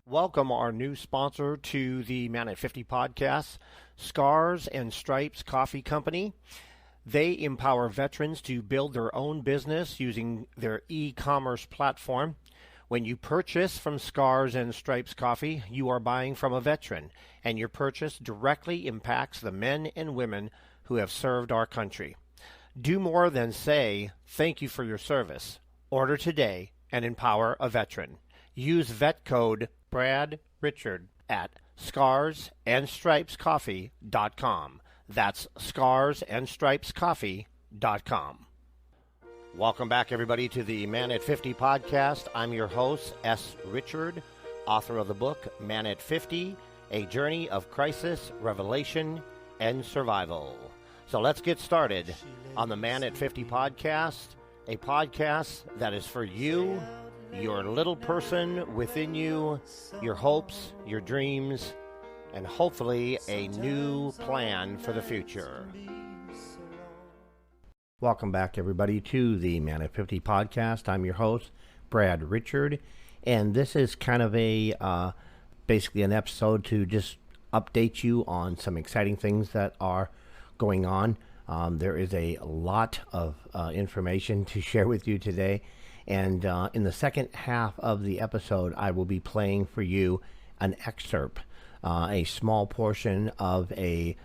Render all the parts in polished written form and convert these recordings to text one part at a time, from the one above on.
Welcome our new sponsor to the Man at 50 podcast, Scars and Stripes Coffee Company. They empower veterans to build their own business using their e-commerce platform. When you purchase from Scars and Stripes Coffee, you are buying from a veteran, and your purchase directly impacts the men and women who have served our country. Do more than say, thank you for your service. Order today and empower a veteran. Use vet code Brad Richard at scarsandstripescoffee.com. That's scarsandstripescoffee.com. Welcome back, everybody, to the Man at 50 podcast. I'm your host, S. Richard, author of the book Man at 50, A Journey of Crisis, Revelation, and Survival. So let's get started on the Man at 50 podcast, a podcast that is for you, your little person within you, your hopes, your dreams, and hopefully a new plan for the future. Welcome back, everybody, to the Man at 50 podcast. I'm your host, Brad Richard, and this is kind of a basically an episode to just update you on some exciting things that are going on. There is a lot of information to share with you today. And in the second half of the episode, I will be playing for you an excerpt, a small portion of a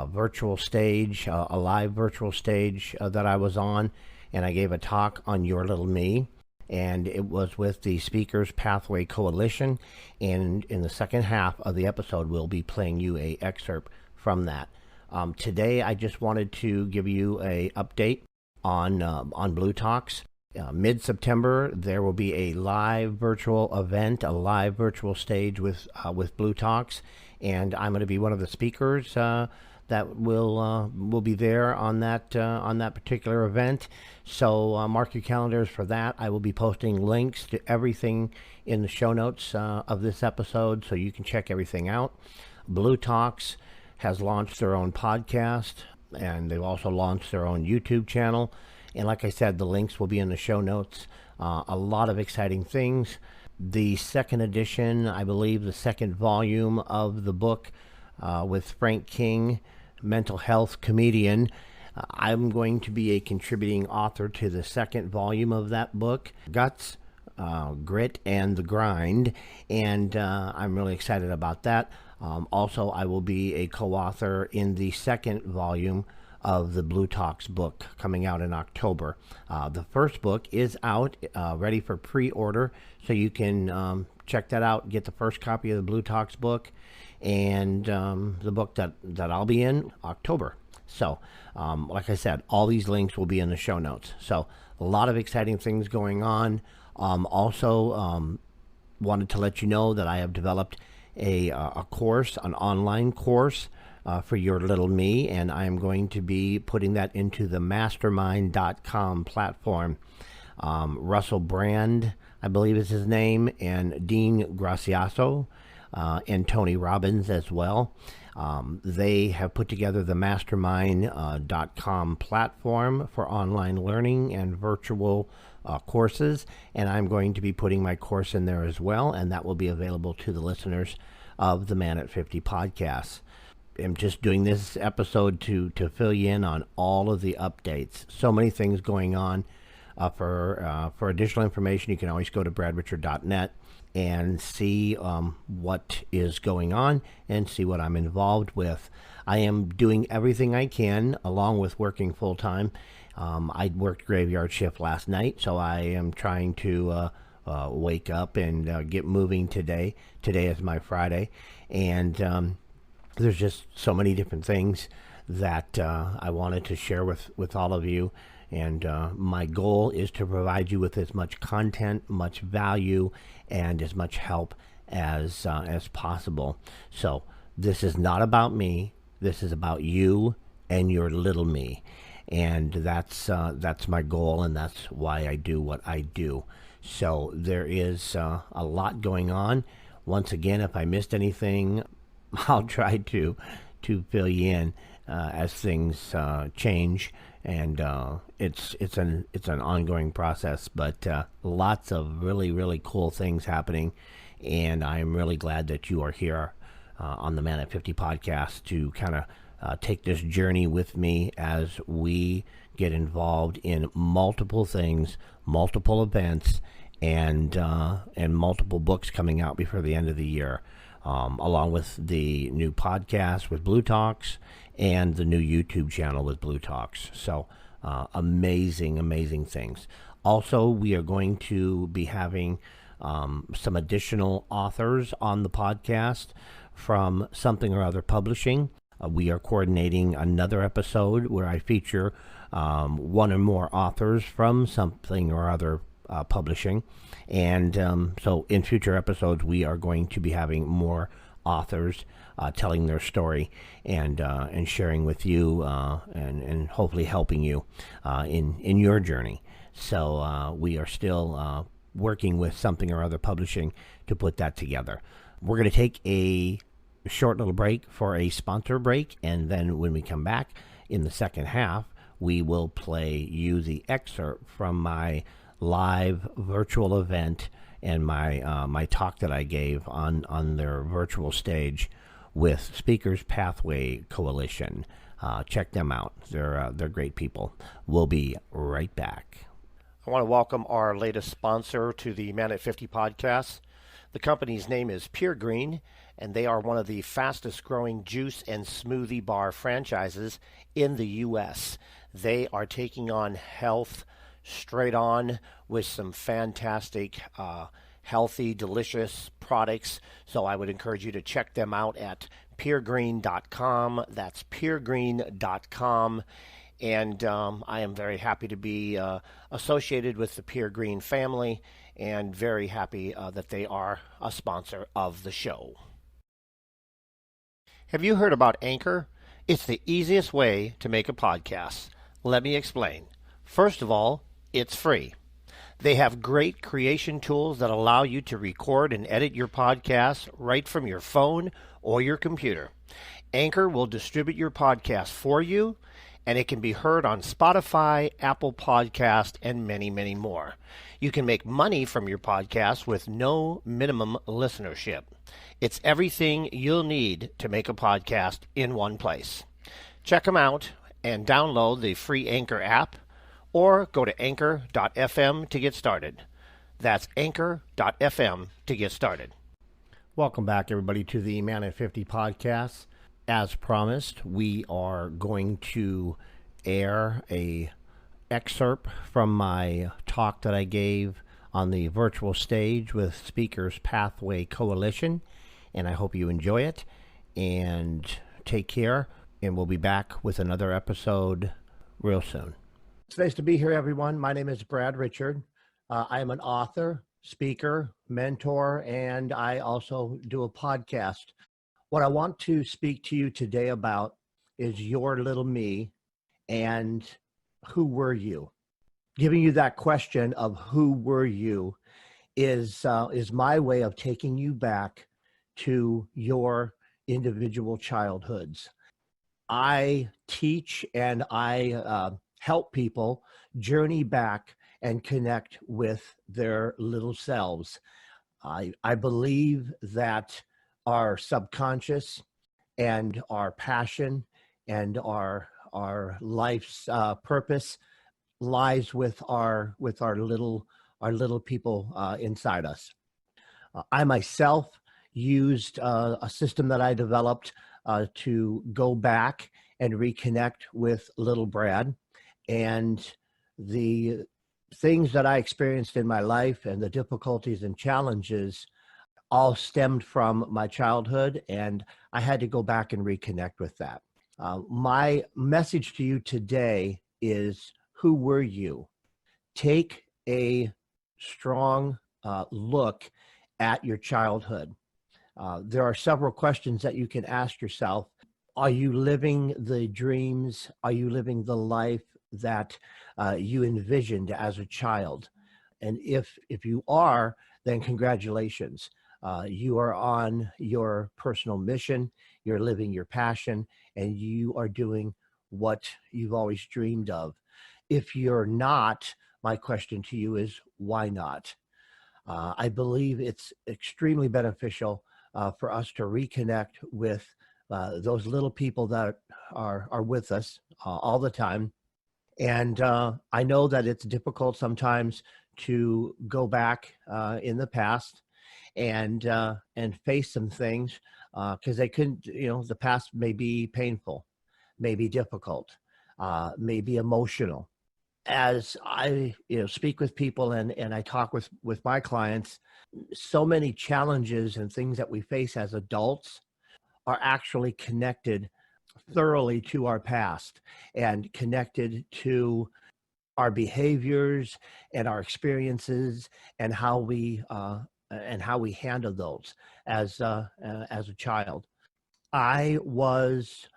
virtual stage, a live virtual stage that I was on. And I gave a talk on Your Little Me. And it was with the Speakers Pathway Coalition. And in the second half of the episode, we'll be playing you a excerpt from that. Today, I just wanted to give you a update on Blue Talks. Mid-September, there will be a live virtual event, a live virtual stage with Blue Talks, and I'm going to be one of the speakers that will be there on that particular event. So mark your calendars for that. I will be posting links to everything in the show notes of this episode, so you can check everything out. Blue Talks has launched their own podcast, and they've also launched their own YouTube channel. And like I said, the links will be in the show notes. A lot of exciting things. The second edition, I believe, the second volume of the book with Frank King, mental health comedian. I'm going to be a contributing author to the second volume of that book, Guts, Grit, and the Grind. And I'm really excited about that. Also, I will be a co-author in the second volume of the Blue Talks book coming out in October. The first book is out, ready for pre-order, so you can check that out, get the first copy of the Blue Talks book, and the book that I'll be in October. So, like I said, all these links will be in the show notes. So, a lot of exciting things going on. Also, wanted to let you know that I have developed a course, an online course, for Your Little Me, and I am going to be putting that into the mastermind.com platform. Russell Brand, I believe is his name, and Dean Graciaso, and Tony Robbins as well. They have put together the mastermind.com platform for online learning and virtual courses, and I'm going to be putting my course in there as well, and that will be available to the listeners of the Man at 50 podcast. I'm just doing this episode to fill you in on all of the updates. So many things going on. For additional information, you can always go to bradrichard.net and see what is going on and see what I'm involved with. I am doing everything I can along with working full-time. I worked graveyard shift last night, so I am trying to wake up and get moving today. Today is my Friday, and there's just so many different things that I wanted to share with all of you. And my goal is to provide you with as much content, much value, and as much help as possible. So this is not about me. This is about you and your little me. And that's my goal, and that's why I do what I do. So there is a lot going on. Once again, if I missed anything, I'll try to fill you in as things change, and it's an ongoing process. But lots of really cool things happening And I'm really glad that you are here on the Man at 50 podcast to kind of take this journey with me as we get involved in multiple things, multiple events, and multiple books coming out before the end of the year, along with the new podcast with Blue Talks and the new YouTube channel with Blue Talks. So amazing things. Also, we are going to be having some additional authors on the podcast from Something or Other Publishing. We are coordinating another episode where I feature one or more authors from Something or Other Publishing. And so in future episodes, we are going to be having more authors telling their story and sharing with you and hopefully helping you in your journey. So we are still working with Something or Other Publishing to put that together. We're going to take a short little break for a sponsor break, and then when we come back in the second half, we will play you the excerpt from my live virtual event and my talk that I gave on their virtual stage with Speakers Pathway Coalition. Check them out. They're great people. We'll be right back. I want to welcome our latest sponsor to the Man at 50 podcast. The company's name is Pure Green, and they are one of the fastest growing juice and smoothie bar franchises in the U.S. They are taking on health straight on with some fantastic, healthy, delicious products. So I would encourage you to check them out at puregreen.com. That's puregreen.com. And I am very happy to be associated with the Pure Green family and very happy that they are a sponsor of the show. Have you heard about Anchor? It's the easiest way to make a podcast. Let me explain. First of all, it's free. They have great creation tools that allow you to record and edit your podcast right from your phone or your computer. Anchor will distribute your podcast for you, and it can be heard on Spotify, Apple Podcast, and many more. You can make money from your podcast with no minimum listenership. It's everything you'll need to make a podcast in one place. Check them out and download the free Anchor app, or go to anchor.fm to get started. That's anchor.fm to get started. Welcome back, everybody, to the Man at 50 podcast. As promised, we are going to air a excerpt from my talk that I gave on the virtual stage with Speakers Pathway Coalition, and I hope you enjoy it, and take care, and we'll be back with another episode real soon. It's nice to be here, everyone. My name is Brad Richard. I am an author, speaker, mentor, and I also do a podcast. What I want to speak to you today about is your little me and who were you? Giving you that question of who were you is my way of taking you back to your individual childhoods. I teach and I help people journey back and connect with their little selves. I believe that our subconscious and our passion and our life's purpose lies with our little people inside us. I myself used a system that I developed to go back and reconnect with little Brad, and the things that I experienced in my life and the difficulties and challenges all stemmed from my childhood, and I had to go back and reconnect with that. My message to you today is, who were you? Take a strong look at your childhood. There are several questions that you can ask yourself. Are you living the dreams? Are you living the life that you envisioned as a child? And if you are, then congratulations. You are on your personal mission, you're living your passion, and you are doing what you've always dreamed of. If you're not, my question to you is, why not? I believe it's extremely beneficial for us to reconnect with those little people that are with us all the time. And I know that it's difficult sometimes to go back in the past and face some things because they couldn't. The past may be painful, may be difficult, may be emotional. As I speak with people and I talk with my clients, so many challenges and things that we face as adults are actually connected thoroughly to our past and connected to our behaviors and our experiences and how we handle those as a child. I was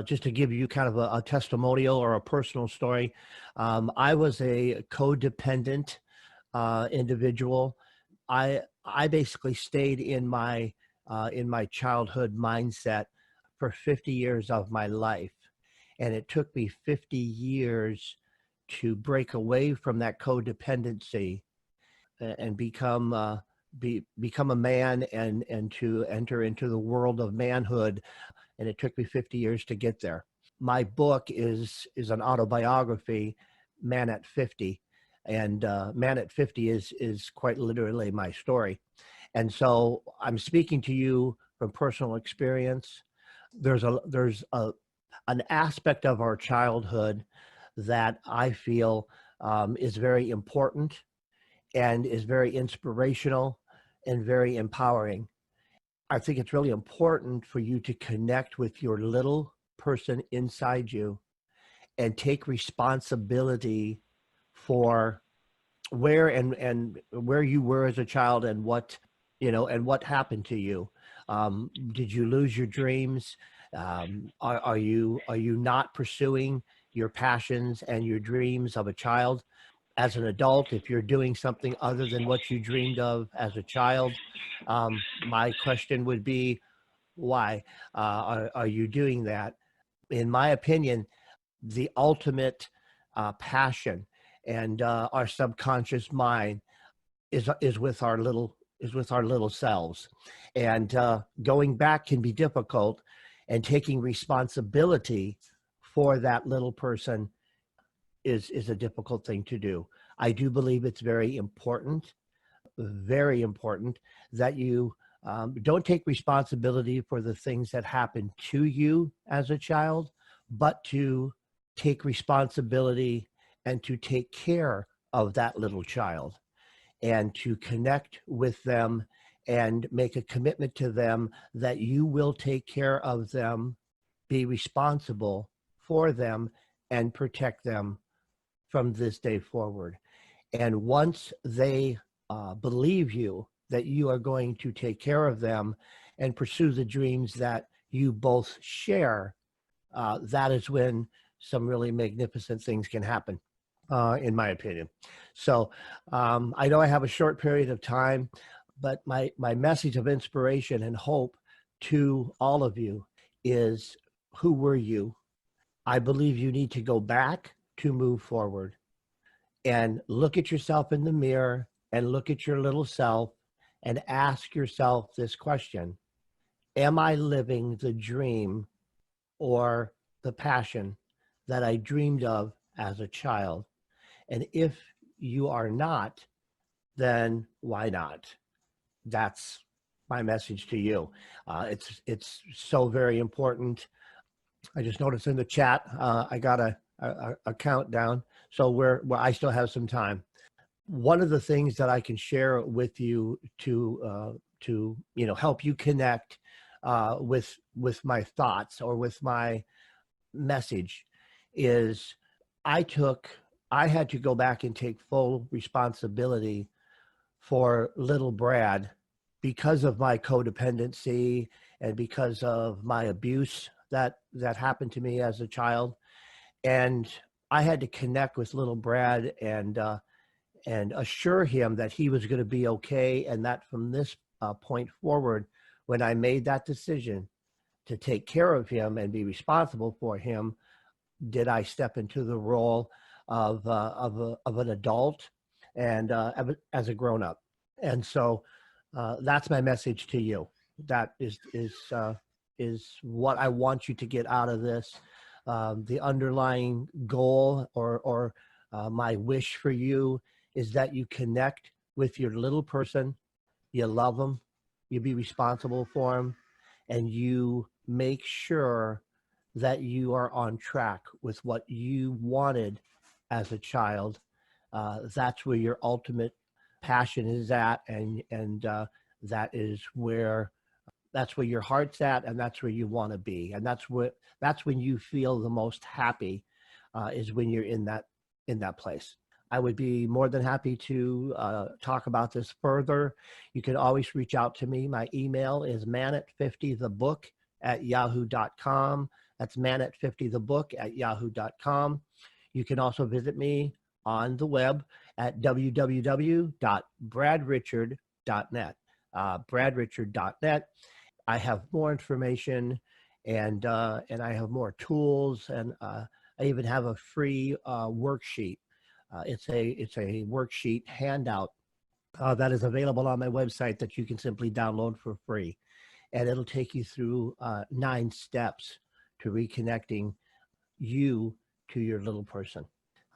just to give you kind of a testimonial or a personal story. I was a codependent individual. I basically stayed in my childhood mindset for 50 years of my life, and it took me 50 years to break away from that codependency and become a man and to enter into the world of manhood, and it took me 50 years to get there. My book is an autobiography, Man at 50, and Man at 50 is quite literally my story. And so I'm speaking to you from personal experience. There's an aspect of our childhood that I feel is very important and is very inspirational and very empowering. I think it's really important for you to connect with your little person inside you and take responsibility for where where you were as a child and what happened to you. Did you lose your dreams? Are you not pursuing your passions and your dreams of a child? As an adult, if you're doing something other than what you dreamed of as a child, my question would be, why are you doing that? In my opinion, the ultimate passion and our subconscious mind is with our little selves, and going back can be difficult, and taking responsibility for that little person is a difficult thing to do. I do believe it's very important that you don't take responsibility for the things that happened to you as a child, but to take responsibility and to take care of that little child and to connect with them and make a commitment to them that you will take care of them, be responsible for them, and protect them from this day forward. And once they believe you that you are going to take care of them and pursue the dreams that you both share, that is when some really magnificent things can happen, in my opinion. So I know I have a short period of time, but my message of inspiration and hope to all of you is, who were you? I believe you need to go back to move forward and look at yourself in the mirror and look at your little self and ask yourself this question: am I living the dream or the passion that I dreamed of as a child? And if you are not, then why not? That's my message to you. It's so very important. I just noticed in the chat, I got a countdown, so I still have some time. One of the things that I can share with you to help you connect with my thoughts or with my message is, I had to go back and take full responsibility for little Brad because of my codependency and because of my abuse that happened to me as a child. And I had to connect with little Brad and assure him that he was going to be okay, and that from this point forward, when I made that decision to take care of him and be responsible for him, did I step into the role of an adult and as a grown up. And so that's my message to you. That is what I want you to get out of this. The underlying goal or my wish for you is that you connect with your little person, you love them, you be responsible for them, and you make sure that you are on track with what you wanted as a child. That's where your ultimate passion is at, and that is where that's where your heart's at, and that's where you want to be, and that's when you feel the most happy, is when you're in that place. I would be more than happy to talk about this further. You can always reach out to me. My email is manat50thebook@yahoo.com. That's manat50thebook@yahoo.com. You can also visit me on the web at www.bradrichard.net. Bradrichard.net. I have more information, and I have more tools, and I even have a free worksheet. It's a worksheet handout that is available on my website that you can simply download for free, and it'll take you through 9 steps to reconnecting you to your little person.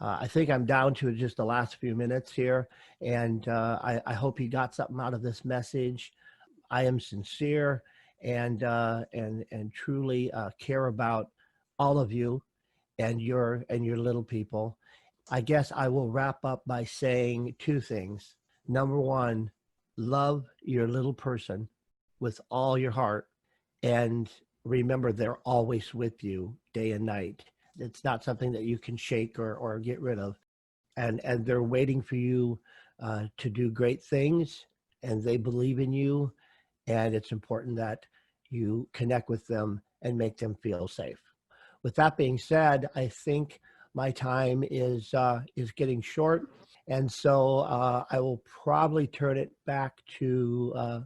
I think I'm down to just the last few minutes here, and I hope you got something out of this message. I am sincere and truly care about all of you and your little people. I guess I will wrap up by saying 2 things. Number 1, love your little person with all your heart, and remember they're always with you day and night. It's not something that you can shake or get rid of. And they're waiting for you to do great things, and they believe in you. And it's important that you connect with them and make them feel safe. With that being said, I think my time is getting short, and so I will probably turn it back to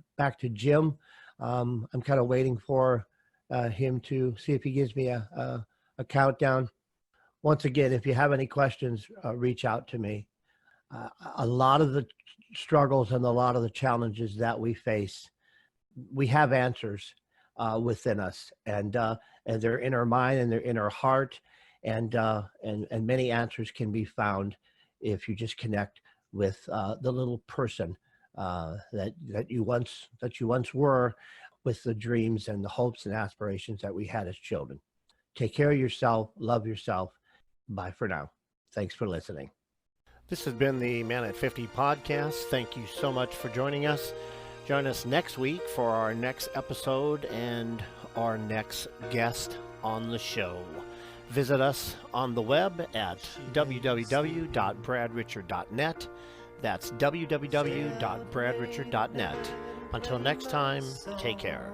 Jim. I'm kind of waiting for him to see if he gives me a countdown. Once again, if you have any questions, reach out to me. A lot of the struggles and a lot of the challenges that we face, we have answers within us, and they're in our mind and they're in our heart, and many answers can be found if you just connect with the little person that you once were, with the dreams and the hopes and aspirations that we had as children. Take care of yourself, love yourself. Bye for now. Thanks for listening. This has been the Man at 50 podcast. Thank you so much for joining us. Join us next week for our next episode and our next guest on the show. Visit us on the web at www.bradrichard.net. That's www.bradrichard.net. Until next time, take care.